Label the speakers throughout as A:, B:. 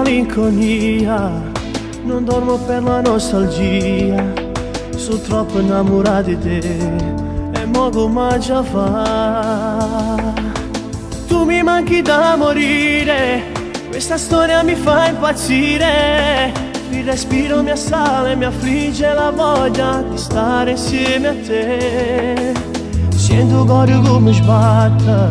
A: malinconia, non dormo per la nostalgia, sono troppo innamorato di te e mo come già fa. Tu mi manchi da morire, questa storia mi fa impazzire, il respiro mi assale, mi affligge la voglia di stare insieme a te. Sento il cuore come sbatte,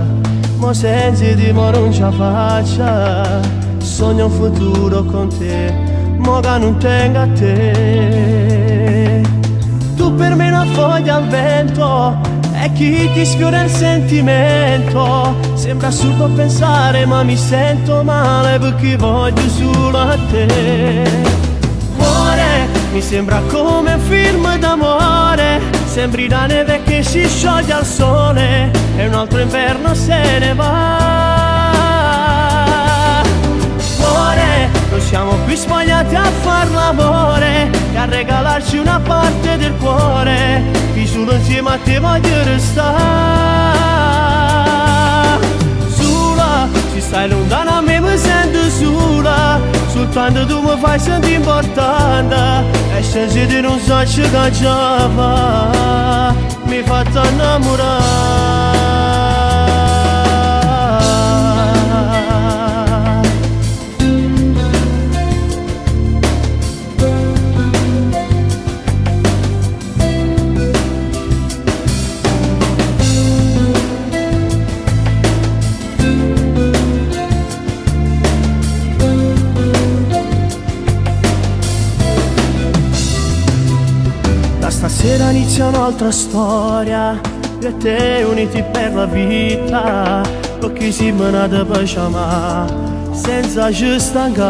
A: ma senza di mo non ce la faccia. Sogno un futuro con te, ma che non tengo a te. Tu per me una foglia al vento, e chi ti sfiora il sentimento. Sembra assurdo pensare, ma mi sento male perché voglio solo a te. Cuore, mi sembra come un film d'amore, sembri la neve che si scioglie al sole e un altro inverno se ne va. Cuore, non siamo più spogliati a far l'amore e a regalarci una parte del cuore, che solo insieme a te voglio restare. Sola, se stai lontana a me mi sento sola, soltanto tu mi fai sentire importante e senza di non so che già va, mi fa innamorare. Stasera inizia un'altra storia, io e te uniti per la vita, perché si me ne da piacere senza ci stancare.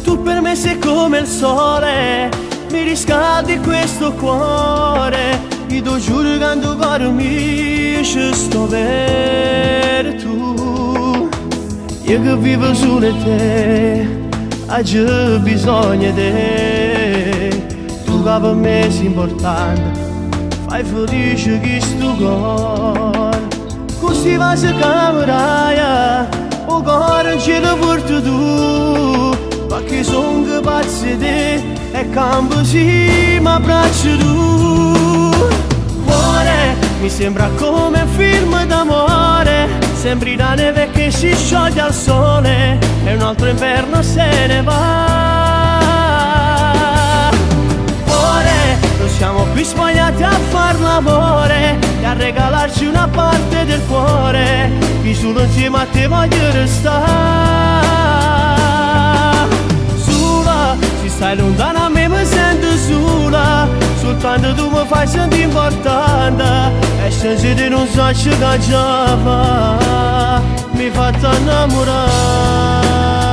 A: Tu per me sei come il sole, mi riscaldi questo cuore, io ti giuro che quando cuore mio ci sto per tu. Io che vivo solo in te, ho bisogno di te. Tu che per me sei importante, fai felice chi sto cuore. Così va se cameraia, o cuore non ce lo porti tu, perché sono capace di te e campo sì mi abbraccio tu. Cuore, mi sembra come un film d'amore, sembri la neve che si scioglie al sole e un altro inverno se ne va. Non siamo più spogliati a far l'amore e a regalarci una parte del cuore, che solo insieme a te voglio restare. Sola, se stai lontana a me mi sento sola, soltanto tu mi fai sentire importante e senza di non so che già va, mi fa innamorare.